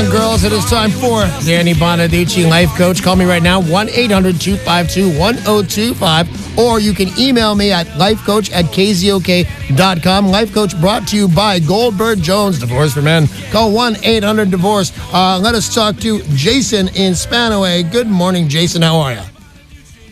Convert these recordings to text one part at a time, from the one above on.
and girls, it is time for Danny Bonaduce, life coach. Call me right now, 1-800-252-1025, or you can email me at lifecoach@kzok.com. Life Coach brought to you by Goldberg Jones, Divorce for Men. Call 1-800-DIVORCE. Let us talk to Jason in Spanaway. Good morning, Jason. How are you?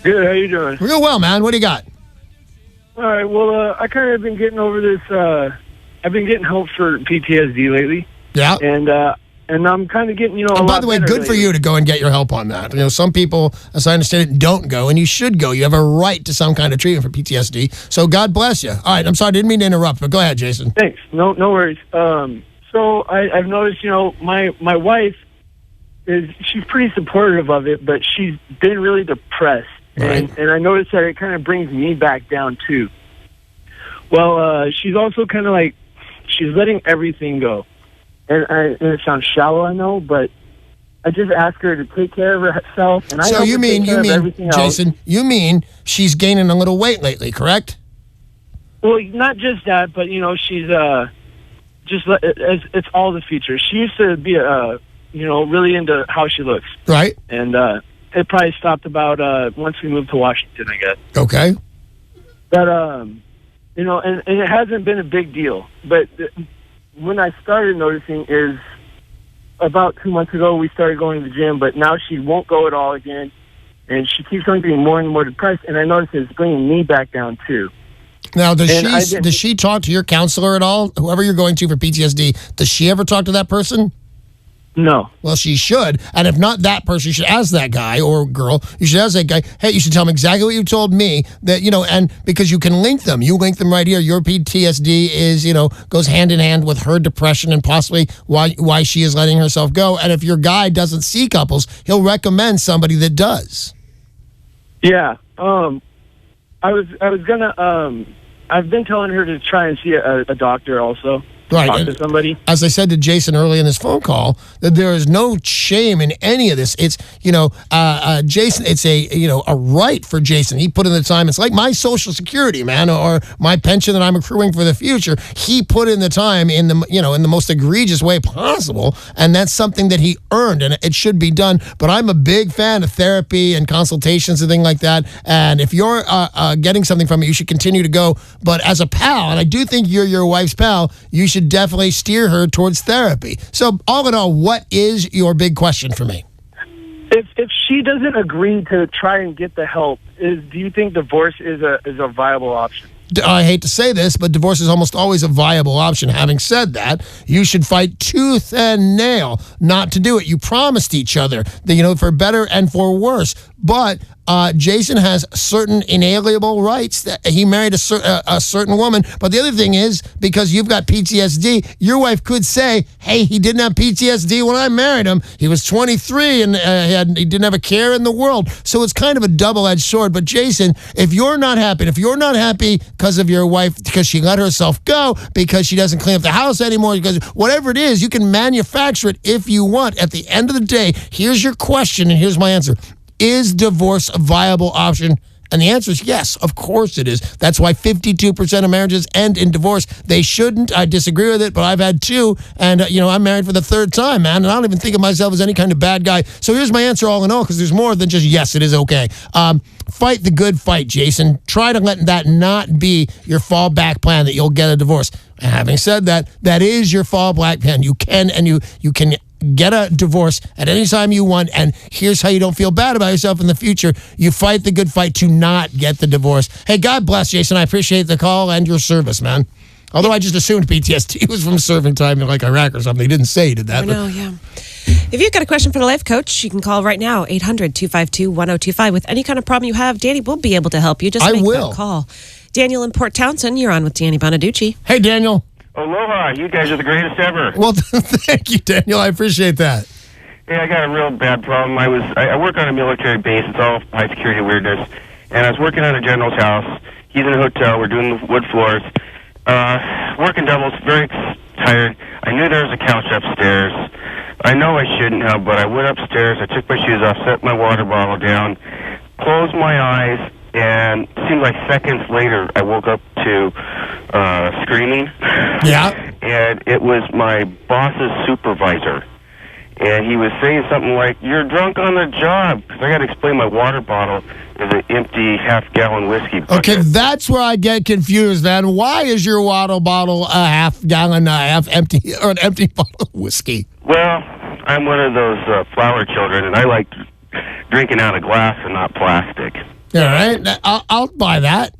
Good. How you doing? We're doing well, man. What do you got? All right. Well, I kind of been getting over this. I've been getting help for PTSD lately. Yeah. And I'm kind of getting, And by the way, good for you to go and get your help on that. Some people, as I understand it, don't go, and you should go. You have a right to some kind of treatment for PTSD. So God bless you. All right. I'm sorry. I didn't mean to interrupt, but go ahead, Jason. Thanks. No worries. So I've noticed, my wife she's pretty supportive of it, but she's been really depressed. Right. And I noticed that it kind of brings me back down, too. Well, she's also kind of like, she's letting everything go. And it sounds shallow, I know, but I just ask her to take care of herself. And so you mean, Jason, you mean she's gaining a little weight lately, correct? Well, not just that, but, she's it's all the features. She used to be, really into how she looks. Right. And it probably stopped about once we moved to Washington, I guess. Okay. But, and it hasn't been a big deal. But when I started noticing is about 2 months ago, we started going to the gym, but now she won't go at all again. And she keeps on getting more and more depressed. And I noticed it's bringing me back down, too. Now, does she talk to your counselor at all? Whoever you're going to for PTSD, does she ever talk to that person? No. Well, she should. And if not that person, you should ask that guy or girl. You should ask that guy, hey, you should tell him exactly what you told me. That, and because you can link them. You link them right here. Your PTSD is, goes hand in hand with her depression and possibly why she is letting herself go. And if your guy doesn't see couples, he'll recommend somebody that does. Yeah. I was gonna. I've been telling her to try and see a doctor also. Right. Talk to somebody. As I said to Jason early in this phone call, that there is no shame in any of this. It's, Jason, it's a right for Jason. He put in the time. It's like my Social Security, man, or my pension that I'm accruing for the future. He put in the time in the most egregious way possible, and that's something that he earned, and it should be done. But I'm a big fan of therapy and consultations and things like that. And if you're getting something from it, you should continue to go. But as a pal, and I do think you're your wife's pal, you should definitely steer her towards therapy. So all in all, what is your big question for me? If she doesn't agree to try and get the help, do you think divorce is a viable option? I hate to say this, but divorce is almost always a viable option. Having said that, you should fight tooth and nail not to do it. You promised each other that, for better and for worse. But Jason has certain inalienable rights. That he married a certain woman. But the other thing is, because you've got PTSD, your wife could say, hey, he didn't have PTSD when I married him. He was 23 and he didn't have a care in the world. So it's kind of a double-edged sword. But Jason, if you're not happy because of your wife, because she let herself go, because she doesn't clean up the house anymore, because whatever it is, you can manufacture it if you want. At the end of the day, here's your question and here's my answer. Is divorce a viable option? And the answer is yes, of course it is. That's why 52% of marriages end in divorce. They shouldn't. I disagree with it, but I've had two, and I'm married for the third time, man, and I don't even think of myself as any kind of bad guy. So here's my answer all in all, because there's more than just yes, it is okay. Fight the good fight, Jason. Try to let that not be your fallback plan that you'll get a divorce. And having said that, that is your fallback plan. You can get a divorce at any time you want, and here's how you don't feel bad about yourself in the future. You fight the good fight to not get the divorce. Hey, God bless, Jason. I appreciate the call and your service, man. Although I just assumed PTSD was from serving time in Iraq or something. They didn't say he did that. I know, yeah. If you've got a question for the life coach, you can call right now, 800-252-1025. With any kind of problem you have, Danny will be able to help you. Just make that call. Daniel in Port Townsend, you're on with Danny Bonaduce. Hey, Daniel. Aloha, you guys are the greatest ever. Well, thank you, Daniel. I appreciate that. Yeah, I got a real bad problem. I work on a military base. It's all high security weirdness. And I was working at a general's house. He's in a hotel. We're doing the wood floors. Working doubles, very tired. I knew there was a couch upstairs. I know I shouldn't have, but I went upstairs. I took my shoes off, set my water bottle down, closed my eyes, and it seemed like seconds later I woke up to screaming. Yeah. And it was my boss's supervisor. and he was saying something like, "You're drunk on the job," because I got to explain my water bottle is an empty half-gallon whiskey bucket. Okay, that's where I get confused, man. Why is your water bottle a half-gallon, half empty, or an empty bottle of whiskey? Well, I'm one of those flower children, and I like drinking out of glass and not plastic. All right, I'll buy that.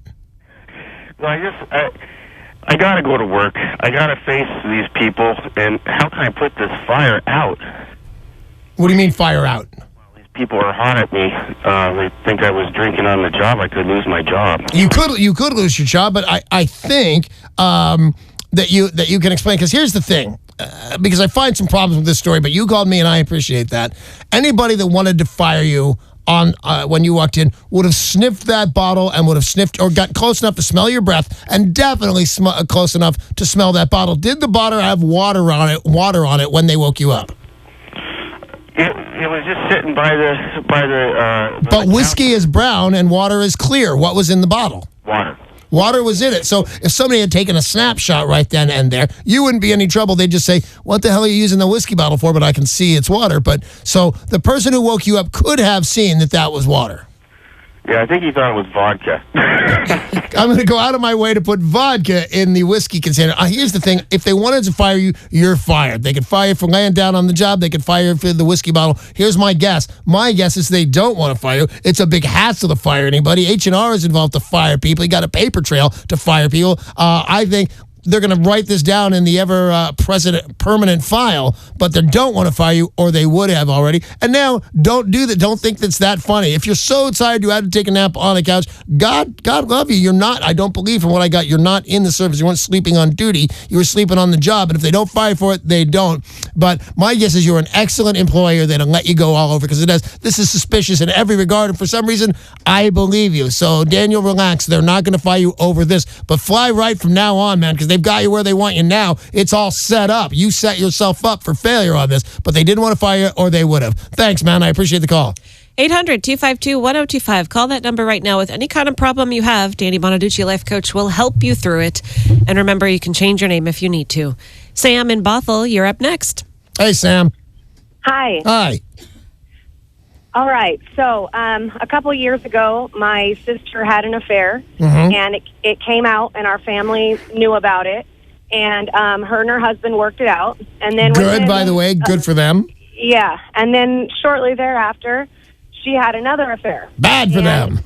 Well, I got to go to work. I got to face these people, and how can I put this fire out? What do you mean fire out? These people are hot at me. They think I was drinking on the job. I could lose my job. You could lose your job, but I think that you can explain, because here's the thing. Because I find some problems with this story, but you called me and I appreciate that. Anybody that wanted to fire you on when you walked in would have sniffed that bottle and would have sniffed or got close enough to smell your breath, and definitely close enough to smell that bottle. Did the bottle have water on it when they woke you up? It was just sitting by the But whiskey is brown and water is clear. What was in the bottle? Water. Water was in it. So if somebody had taken a snapshot right then and there, you wouldn't be in any trouble. They'd just say, "What the hell are you using the whiskey bottle for?" But I can see it's water. But so the person who woke you up could have seen that was water. Yeah, I think he thought it was vodka. I'm going to go out of my way to put vodka in the whiskey container. Here's the thing. If they wanted to fire you, you're fired. They could fire you for laying down on the job. They could fire you for the whiskey bottle. Here's my guess. My guess is they don't want to fire you. It's a big hassle to fire anybody. H&R is involved to fire people. You got a paper trail to fire people. I think they're going to write this down in the ever-present permanent file, but they don't want to fire you, or they would have already. And now, don't do that. Don't think that's that funny. If you're so tired you had to take a nap on the couch, God love you. You're not, I don't believe from what I got, you're not in the service. You weren't sleeping on duty. You were sleeping on the job. And if they don't fire you for it, they don't. But my guess is you're an excellent employer. They don't let you go all over, because this is suspicious in every regard. And for some reason, I believe you. So, Daniel, relax. They're not going to fire you over this. But fly right from now on, man, because they've got you where they want you now. It's all set up. You set yourself up for failure on this, but they didn't want to fire you, or they would have. Thanks, man. I appreciate the call. 800-252-1025. Call that number right now with any kind of problem you have. Danny Bonaduce, life coach, will help you through it. And remember, you can change your name if you need to. Sam in Bothell, you're up next. Hey, Sam. Hi. Hi. All right. So a couple years ago, my sister had an affair, and it came out, and our family knew about it. And her and her husband worked it out. And then good, by the way. Good for them. Yeah. And then shortly thereafter, she had another affair. Bad for them.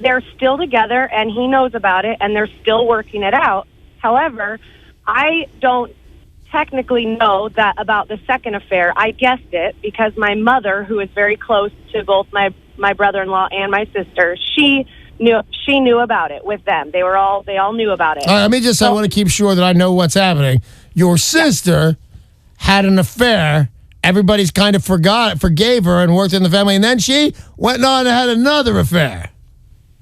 They're still together, and he knows about it, and they're still working it out. However, I don't technically know that about the second affair. I guessed it because my mother, who is very close to both my brother-in-law and my sister, she knew about it with them. They all knew about it. All right, let me just, I want to keep sure that I know what's happening. Your sister had an affair. Everybody's kind of forgave her and worked in the family, and then she went on and had another affair.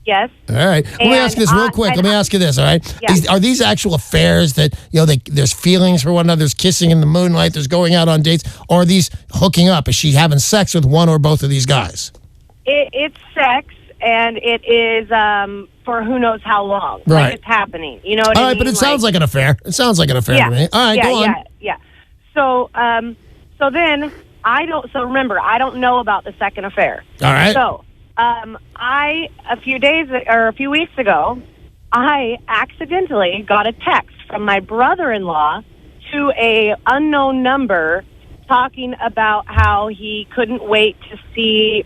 Yes. All right. Let me ask you this real quick. Let me ask you this, all right? Yeah. Are these actual affairs that, there's feelings for one another, there's kissing in the moonlight, there's going out on dates, or are these hooking up? Is she having sex with one or both of these guys? It's sex, and it is for who knows how long. Right. Like, it's happening. You know what I mean? All right, but it sounds like an affair. It sounds like an affair to me. All right, go on. Yeah. So then, remember, I don't know about the second affair. All right. So, a few weeks ago, I accidentally got a text from my brother-in-law to a unknown number talking about how he couldn't wait to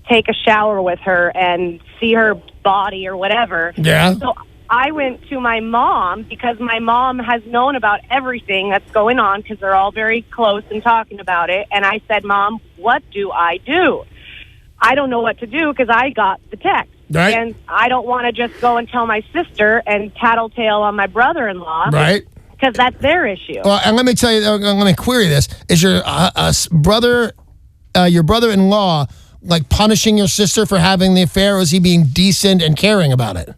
take a shower with her and see her body or whatever. Yeah. So I went to my mom, because my mom has known about everything that's going on, because they're all very close and talking about it. And I said, "Mom, what do I do? I don't know what to do, because I got the text. Right. And I don't want to just go and tell my sister and tattletale on my brother-in-law." Right. Because that's their issue. Well, and let me tell you, I'm going to query this. Is your brother-in-law, like, punishing your sister for having the affair, or is he being decent and caring about it?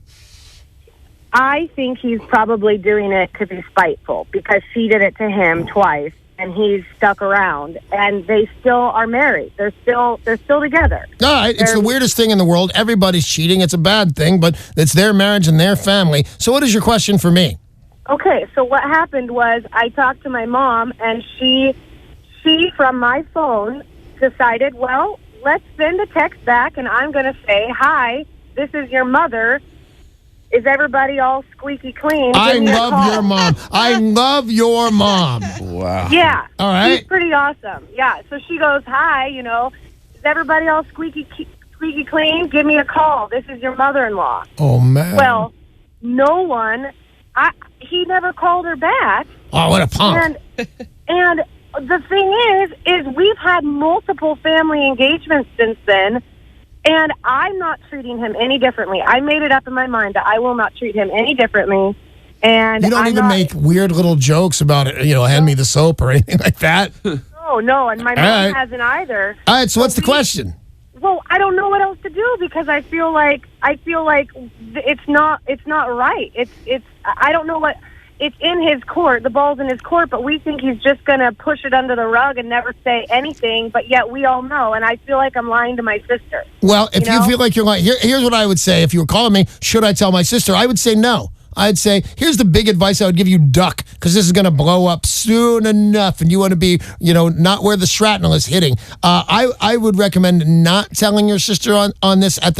I think he's probably doing it because he's spiteful, because she did it to him twice, and he's stuck around, and they still are married. They're still together. All right, it's the weirdest thing in the world. Everybody's cheating. It's a bad thing, but it's their marriage and their family. So what is your question for me? Okay, so what happened was I talked to my mom, and she she, from my phone, decided, well, let's send a text back, and I'm going to say, hi, this is your mother. Is everybody all squeaky clean? I love your mom. I love your mom. Wow. Yeah. All right. She's pretty awesome. Yeah. So she goes, hi, is everybody all squeaky clean? Give me a call. This is your mother-in-law. Oh, man. Well, no one. He never called her back. Oh, what a punk. And the thing is we've had multiple family engagements since then, and I'm not treating him any differently. I made it up in my mind that I will not treat him any differently. And you don't even make weird little jokes about it, hand me the soap or anything like that. No, and my mom hasn't either. All right, so what's the question? Well, I don't know what else to do because I feel like it's not right. I don't know what. It's in his court. The ball's in his court, but we think he's just going to push it under the rug and never say anything, but yet we all know, and I feel like I'm lying to my sister. Well, if you feel like you're lying, here's what I would say. If you were calling me, should I tell my sister? I would say no. I'd say, here's the big advice I would give you, duck, because this is going to blow up soon enough, and you want to be, not where the shrapnel is hitting. I would recommend not telling your sister on this at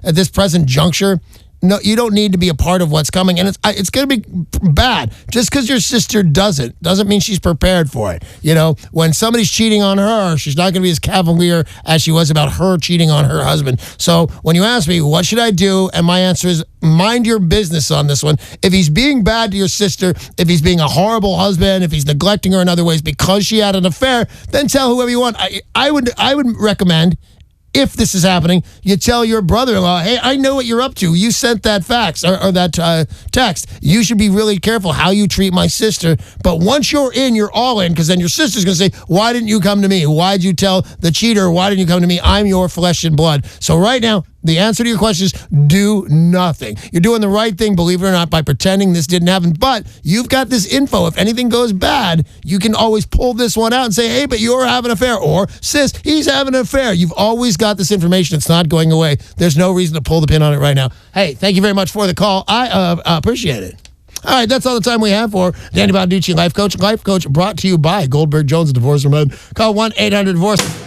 this present juncture. No, you don't need to be a part of what's coming, and it's going to be bad. Just because your sister doesn't mean she's prepared for it. When somebody's cheating on her, she's not going to be as cavalier as she was about her cheating on her husband. So when you ask me, what should I do? And my answer is, mind your business on this one. If he's being bad to your sister, if he's being a horrible husband, if he's neglecting her in other ways because she had an affair, then tell whoever you want. I would recommend, if this is happening, you tell your brother-in-law, hey, I know what you're up to. You sent that fax or that text. You should be really careful how you treat my sister. But once you're in, you're all in, because then your sister's going to say, why didn't you come to me? Why'd you tell the cheater? Why didn't you come to me? I'm your flesh and blood. So right now, the answer to your question is do nothing. You're doing the right thing, believe it or not, by pretending this didn't happen. But you've got this info. If anything goes bad, you can always pull this one out and say, hey, but you're having an affair. Or, sis, he's having an affair. You've always got this information. It's not going away. There's no reason to pull the pin on it right now. Hey, thank you very much for the call. I appreciate it. All right, that's all the time we have for Danny Bonaduce, Life Coach. Life Coach brought to you by Goldberg Jones, Divorce Remedy. Call 1-800-DIVORCE.